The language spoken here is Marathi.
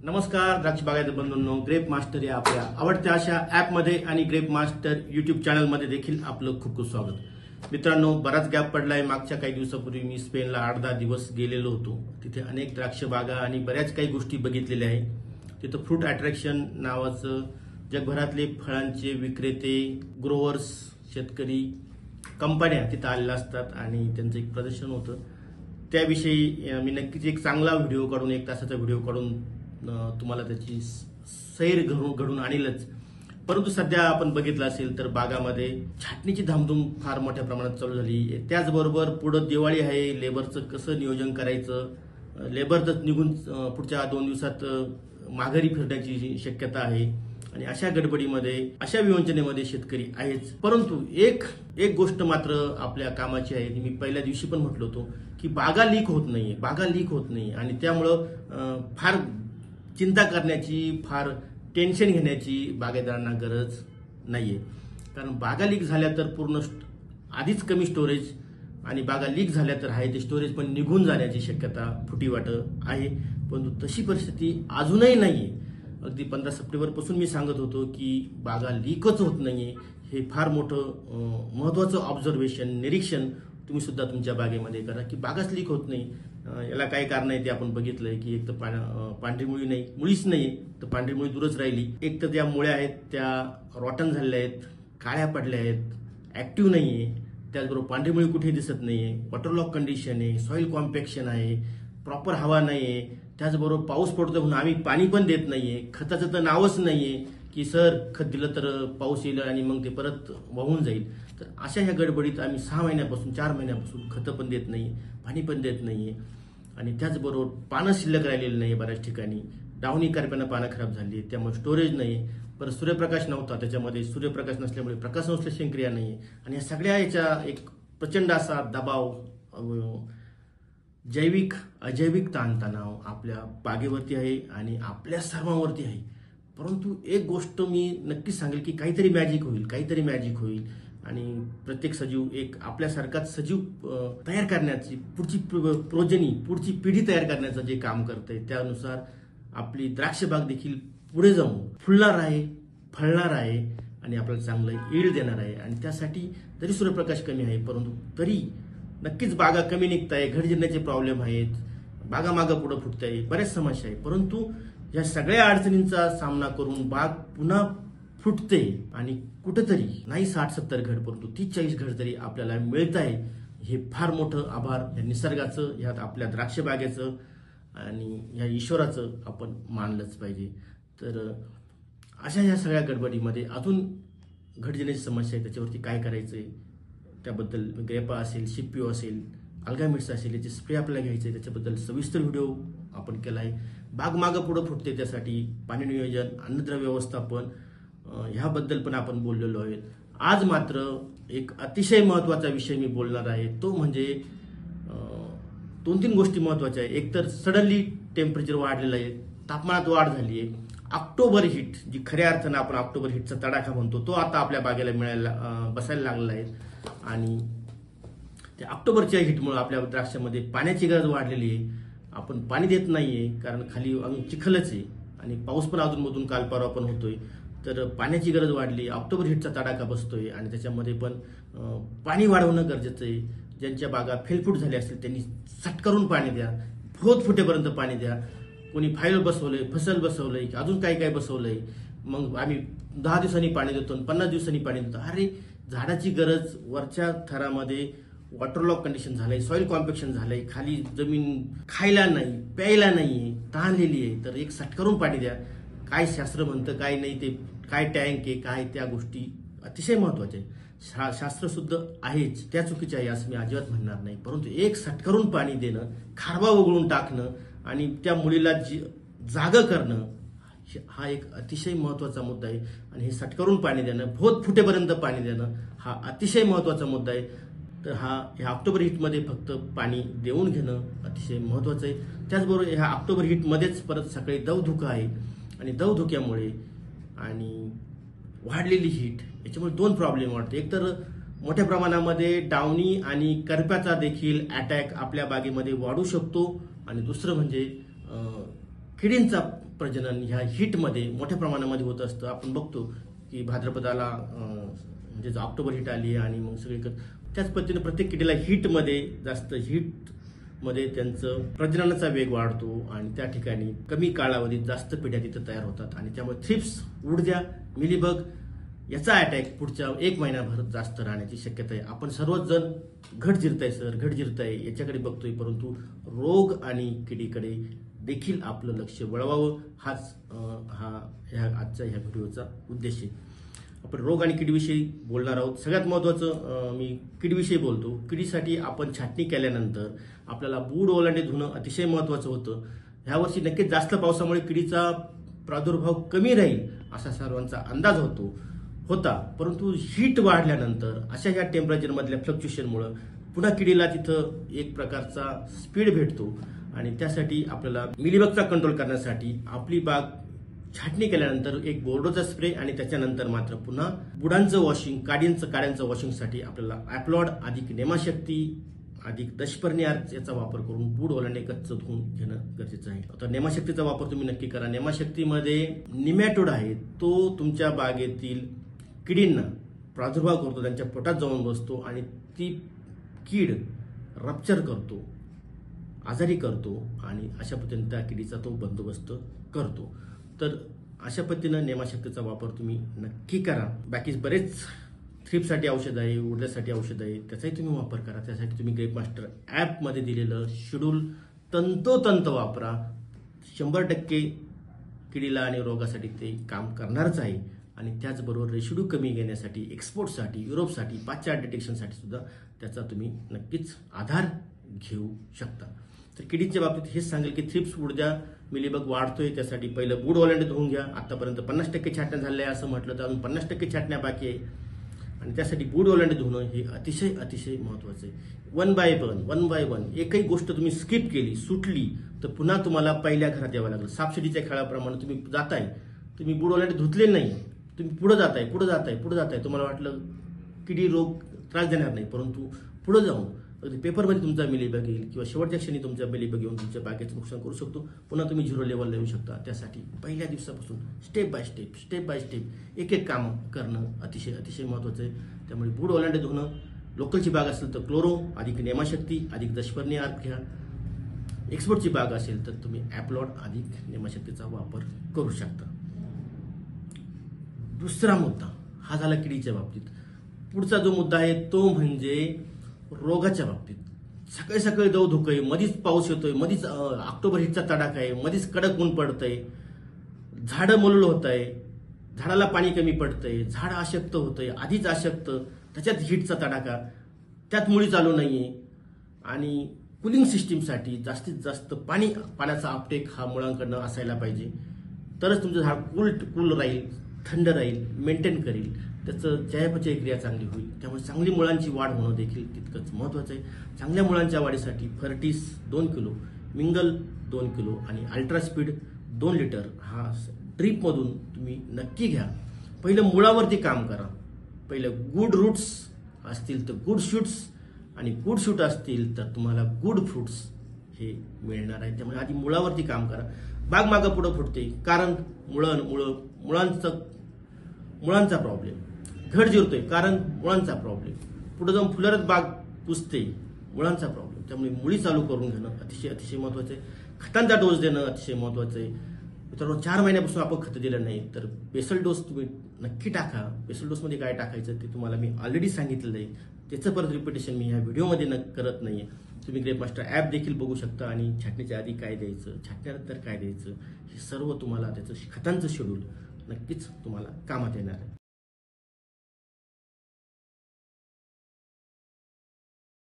नमस्कार द्राक्ष बागायत बंधूंनो, ग्रेप मास्टर या आपल्या आवडत्या अशा ॲपमध्ये आणि ग्रेप मास्टर यूट्यूब चॅनलमध्ये देखील आपलं खूप खूप स्वागत। मित्रांनो, बराच गॅप पडलाय। मागच्या काही दिवसापूर्वी मी स्पेनला 8-10 दिवस गेलेलो होतो। तिथे अनेक द्राक्ष बागा आणि बऱ्याच काही गोष्टी बघितलेल्या आहेत। तिथे फ्रूट अट्रॅक्शन नावाचं जगभरातले फळांचे विक्रेते, ग्रोवर्स, शेतकरी, कंपन्या तिथे आलेल्या असतात आणि त्यांचं एक प्रदर्शन होतं। त्याविषयी मी नक्कीच एक चांगला व्हिडिओ काढून, 1 तासाचा व्हिडिओ काढून तुम्हाला त्याची सैर घडून आणीलच। परंतु सध्या आपण बघितलं असेल तर बागामध्ये छाटणीची धामधूम फार मोठ्या प्रमाणात चालू झाली। त्याचबरोबर पुढे दिवाळी आहे, लेबरचं कसं नियोजन करायचं, लेबर तर निघून पुढच्या 2 दिवसात माघारी फिरण्याची शक्यता आहे आणि अशा गडबडीमध्ये, अशा विवंचनेमध्ये शेतकरी आहेच। परंतु एक गोष्ट मात्र आपल्या कामाची आहे, ती मी पहिल्या दिवशी पण म्हटलो होतो की बागा लीक होत नाही आणि त्यामुळं फार चिंता करण्याची, फार टेन्शन घेण्याची बागायतदारांना गरज नाहीये। कारण बागा लीक झाल्या तर पूर्ण आधीच कमी स्टोरेज आणि बागा लीक झाल्या तर आहे ते स्टोरेज पण निघून जाण्याची शक्यता फुटी वाटत आहे। परंतु तशी परिस्थिती अजूनही नाहीये। अगदी 15 सप्टेंबर पासून मी सांगत होतो की बागा लीकच होत नाहीये। हे फार मोठं महत्वाचं ऑब्झर्वेशन, निरीक्षण तुम्ही सुद्धा तुमच्या बागेमध्ये करा की बागाच लीक होत नाही। याला काय कारण आहे ते आपण बघितलंय की एक तर पांढरी मुळीच नाही तर पांढरी मुळी दूरच राहिली। एक तर त्या मुळ्या आहेत त्या रॉटन झालेल्या आहेत, काळ्या पडल्या आहेत, ऍक्टिव्ह नाहीये। त्याचबरोबर पांढरी मुळी कुठे दिसत नाहीये, वॉटरलॉक कंडिशन आहे, सॉइल कॉम्पॅक्शन आहे, प्रॉपर हवा नाहीये। त्याचबरोबर पाऊस पडतो म्हणून आम्ही पाणी पण देत नाहीये, खताचं तर नावच नाहीये की सर खत दिलं तर पाऊस येईल आणि मग ते परत वाहून जाईल। तर अशा ह्या गडबडीत आम्ही 6 महिन्यापासून 4 महिन्यापासून खतं पण देत नाही, पाणी पण देत नाहीये आणि त्याचबरोबर पानं शिल्लक राहिलेली नाही। बऱ्याच ठिकाणी डावणी करप्यानं पानं खराब झाली, त्यामुळे स्टोरेज नाही। परत सूर्यप्रकाश नव्हता, त्याच्यामध्ये सूर्यप्रकाश नसल्यामुळे प्रकाश संश्लेषण क्रिया नाही आणि या सगळ्या याच्या एक प्रचंड असा दबाव, जैविक अजैविक ताणतणाव आपल्या बागेवरती आहे आणि आपल्या सर्वांवरती आहे। परंतु एक गोष्ट मी नक्कीच सांगेल की काहीतरी मॅजिक होईल आणि प्रत्येक सजीव एक आपल्यासारखाच सजीव तयार करण्याची, पुढची पिढी तयार करण्याचं जे काम करतंय त्यानुसार आपली द्राक्ष बाग देखील पुढे जाऊन फुलणार आहे, फळणार आहे आणि आपल्याला चांगलं यील्ड देणार आहे। आणि त्यासाठी जरी सूर्यप्रकाश कमी आहे परंतु तरी नक्कीच बागा कमी निघताय, घड जिरण्याचे प्रॉब्लेम आहेत, बागा मागं पुढे फुटताय, बऱ्याच समस्या आहेत। परंतु या सगळ्या अडचणींचा सामना करून बाग पुन्हा फुटते आणि कुठेतरी नाही 60-70 घड परंतु 30-40 घड तरी आपल्याला मिळत आहे। हे फार मोठं आभार या निसर्गाचं, ह्यात आपल्या द्राक्ष बागेचं आणि या ईश्वराचं आपण मानलंच पाहिजे। तर अशा ह्या सगळ्या गडबडीमध्ये अजून घड जिरण्याची समस्या आहे, त्याच्यावरती काय करायचंय त्याबद्दल ग्रेपा असेल, शिप्पिओ असेल, अल्गामिट्स असेल, याचे स्प्रे आपल्याला घ्यायचे, त्याच्याबद्दल सविस्तर व्हिडिओ आपण केला आहे। बाग मागं पुढे फुटते त्यासाठी पाणी नियोजन, अन्नद्रव्य व्यवस्थापन ह्याबद्दल पण आपण बोललेलो आहे। आज मात्र एक अतिशय महत्वाचा विषय मी बोलणार आहे, तो म्हणजे 2-3 गोष्टी महत्वाच्या आहेत। एक तर सडनली टेम्परेचर वाढलेलं आहे, तापमानात वाढ झाली आहे। ऑक्टोबर हीट, जी खऱ्या अर्थानं आपण ऑक्टोबर हीटचा तडाखा म्हणतो, तो आता आपल्या बागेला बसायला लागलेला आहे आणि त्या ऑक्टोबरच्या हीटमुळे आपल्या द्राक्षामध्ये पाण्याची गरज वाढलेली आहे। आपण पाणी देत नाहीये कारण खाली अजून चिखलच आहे आणि पाऊस पण अधूनमधून काल परवा पण होतोय, तर पाण्याची गरज वाढली, ऑक्टोबर हीटचा तडाखा बसतोय आणि त्याच्यामध्ये पण पाणी वाढवणं गरजेचं आहे। ज्यांच्या बागा फेलफूट झाल्या असतील त्यांनी सटकरून पाणी द्या, भोत फुटेपर्यंत पाणी द्या। कोणी फाईल बसवलंय, फसल बसवलंय, अजून काय बसवलंय, मग आम्ही 10 दिवसांनी पाणी देतो, 50 दिवसांनी पाणी देतो। अरे झाडाची गरज वरच्या थरामध्ये वॉटरलॉक कंडिशन झालंय, सॉइल कॉम्पॅक्शन झालंय, खाली जमीन खायला नाही, प्यायला नाही, ताणलेली आहे, तर एक सटकरून पाणी द्या। काय शास्त्र म्हणतं काय नाही, ते काय टँक आहे काय, त्या गोष्टी अतिशय महत्वाच्या आहेत। शास्त्र सुद्धा आहेच, त्या चुकीच्या आहे असं मी अजिबात म्हणणार नाही। परंतु एक सटकरून पाणी देणं, खारवा वगळून टाकणं आणि त्या मुलीला जागं करणं हा एक अतिशय महत्वाचा मुद्दा आहे आणि हे सटकरून पाणी देणं, भोत फुटेपर्यंत पाणी देणं हा अतिशय महत्वाचा मुद्दा आहे। तर ह्या ऑक्टोबर हीटमध्ये फक्त पाणी देऊन घेणं अतिशय महत्वाचं आहे। त्याचबरोबर ह्या ऑक्टोबर हीटमध्येच परत सकाळी दवधुका आहे आणि दवधुक्यामुळे आणि वाढलेली हीट याच्यामुळे 2 प्रॉब्लेम वाढते। एक तर मोठ्या प्रमाणामध्ये डावणी आणि करप्याचा देखील अटॅक आपल्या बागेमध्ये वाढू शकतो आणि दुसरं म्हणजे किडींचा प्रजनन ह्या हीटमध्ये मोठ्या प्रमाणामध्ये होत असतं. आपण बघतो की भाद्रपदाला म्हणजे ऑक्टोबर हीट आली आणि मग सगळीकडे त्याच पद्धतीने प्रत्येक किडीला हीटमध्ये जास्त हीटमध्ये त्यांचं प्रजननाचा वेग वाढतो आणि त्या ठिकाणी कमी कालावधीत जास्त पिढ्या तिथं तयार होतात आणि त्यामुळे थ्रिप्स, उडद्या, मिलीबग याचा अटॅक पुढच्या 1 महिन्याभर जास्त राहण्याची शक्यता आहे. आपण सर्वच जण घट जिरताय सर, घट जिरताय याच्याकडे बघतोय, परंतु रोग आणि किडीकडे देखील आपलं लक्ष वळवावं हाच आजच्या ह्या व्हिडिओचा उद्देश आहे. आपण रोग आणि किडीविषयी बोलणार आहोत. सगळ्यात महत्त्वाचं मी किडीविषयी बोलतो. किडीसाठी आपण छाटणी केल्यानंतर आपल्याला बूड ओलांडे धुणं अतिशय महत्त्वाचं होतं. ह्यावर्षी नक्कीच जास्त पावसामुळे किडीचा प्रादुर्भाव कमी राहील असा सर्वांचा अंदाज होता, परंतु हीट वाढल्यानंतर अशा ह्या टेम्परेचरमधल्या फ्लक्च्युएशनमुळे पुन्हा किडीला तिथं एक प्रकारचा स्पीड भेटतो आणि त्यासाठी आपल्याला मिलीबगचा कंट्रोल करण्यासाठी आपली बाग छाटणी केल्यानंतर एक बोर्डोचा स्प्रे आणि त्याच्यानंतर मात्र पुन्हा बुडांचं वॉशिंग, काड्यांचं वॉशिंगसाठी आपल्याला ॲप्लॉड अधिक नेमाशक्ती अधिक दशपर्णी आर्च याचा वापर करून बूड ओलांडे गच्च धुवून घेणं गरजेचं आहे. तर नेमाशक्तीचा वापर तुम्ही नक्की करा. नेमाशक्तीमध्ये निमॅटोड आहे, तो तुमच्या बागेतील किडींना प्रादुर्भाव करतो, त्यांच्या पोटात जाऊन बसतो आणि ती कीड रप्चर करतो, आजारी करतो आणि अशा पद्धतीने त्या किडीचा तो बंदोबस्त करतो. तर अशा पद्धतीनं नेमाशक्तीचा वापर तुम्ही नक्की करा. बाकी बरेच थ्रिप्ससाठी औषध आहे, उडद्यासाठी औषध आहे, त्याचाही तुम्ही वापर करा. त्यासाठी तुम्ही ग्रेप मास्टर ॲपमध्ये दिलेलं शेड्यूल तंतोतंत वापरा. 100% किडीला आणि रोगासाठी ते काम करणारच आहे आणि त्याचबरोबर रेशिड्यू कमी घेण्यासाठी, एक्सपोर्टसाठी, युरोपसाठी, पाश्चात्य डिटेक्शनसाठी सुद्धा त्याचा तुम्ही नक्कीच आधार घेऊ शकता. तर किडीच्या बाबतीत हेच सांगेल की थ्रिप्स, उडद्या, मिलीबग वाढतोय त्यासाठी पहिलं बूड ओलांडे धुवून घ्या. आतापर्यंत 50% छाटण्या झाल्या आहे असं म्हटलं तर अजून 50% छाटण्या बाकी आहे आणि त्यासाठी बूड ओलांडे धुणं हे अतिशय महत्त्वाचं आहे. 1 बाय 1 एकही गोष्ट तुम्ही स्किप केली, सुटली तर पुन्हा तुम्हाला पहिल्या घरात यावं लागलं. सापशिडीच्या खेळाप्रमाणे तुम्ही जाताय, तुम्ही बूड ओलांडे धुतले नाही, तुम्ही पुढे जाताय, तुम्हाला वाटलं किडी रोग त्रास देणार नाही, परंतु पुढे जाऊन अगदी पेपरमध्ये तुमचा मिलीबग येईल किंवा शेवटच्या क्षणी तुमचा मिलीबग येऊन तुमच्या बागेचं नुकसान करू शकतो. पुन्हा तुम्ही 0 लेवलला येऊ शकता. त्यासाठी पहिल्या दिवसापासून स्टेप बाय स्टेप एक काम करणं अतिशय महत्त्वाचं आहे. त्यामुळे बूड ओलांडे धुणं, लोकलची बाग असेल तर क्लोरो अधिक नेमाशक्ती अधिक दशपर्णी आर्क घ्या. एक्सपोर्टची बाग असेल तर तुम्ही ॲप्लॉड अधिक नेमाशक्तीचा वापर करू शकता. दुसरा मुद्दा हा झाला किडीच्या बाबतीत. पुढचा जो मुद्दा आहे तो म्हणजे रोगाच्या बाबतीत. सकाळी दव धुकं आहे, मधीच पाऊस येतोय, मधीच ऑक्टोबर हीटचा तडाखा आहे, मधीच कडक ऊन पडतंय, झाडं मलूल होत आहे, झाडाला पाणी कमी पडतंय, झाड अशक्त होतंय, आधीच अशक्त, त्याच्यात हीटचा तडाखा, त्यात मुळी चालू नाहीये आणि कुलिंग सिस्टीमसाठी जास्तीत जास्त पाण्याचा अपटेक हा मुळांकडनं असायला पाहिजे. तरच तुमचं झाड कूल राहील, थंड राहील, मेंटेन करेल, त्याचं चयापचय क्रिया चांगली होईल. त्यामुळे चांगली मुळांची वाढ होणं देखील तितकंच महत्त्वाचं आहे. चांगल्या मुळांच्या वाढीसाठी फर्टिस 2 किलो, मिंगल 2 किलो आणि अल्ट्रास्पीड 2 लिटर हा ड्रीपमधून तुम्ही नक्की घ्या. पहिलं मुळावरती काम करा. पहिलं गुड रूट्स असतील तर गुड शूट्स आणि गुड शूट असतील तर तुम्हाला गुड फ्रुट्स हे मिळणार आहे. त्यामुळे आधी मुळावरती काम करा. बाग मागं पुढं फुटते कारण मुळांचा प्रॉब्लेम, घड जिरतोय कारण मुळांचा प्रॉब्लेम, पुढे जाऊन फुलरत बाग पुसते मुळांचा प्रॉब्लेम. त्यामुळे मुळी चालू करून घेणं अतिशय महत्त्वाचं आहे. खतांचा डोस देणं अतिशय महत्त्वाचं आहे. मित्रांनो, 4 महिन्यापासून आपण खतं दिलं नाही तर बेसल डोस तुम्ही नक्की टाका. बेसल डोसमध्ये काय टाकायचं ते तुम्हाला मी ऑलरेडी सांगितलेलं आहे. त्याचं परत रिपिटेशन मी ह्या व्हिडिओमध्ये करत नाहीये. तुम्ही ग्रेप मास्टर ॲप देखील बघू शकता आणि छाटणीच्या आधी काय द्यायचं, छाटण्यानंतर काय द्यायचं, हे सर्व तुम्हाला त्याचं खतांचं शेड्यूल नक्कीच तुम्हाला कामात येणार आहे.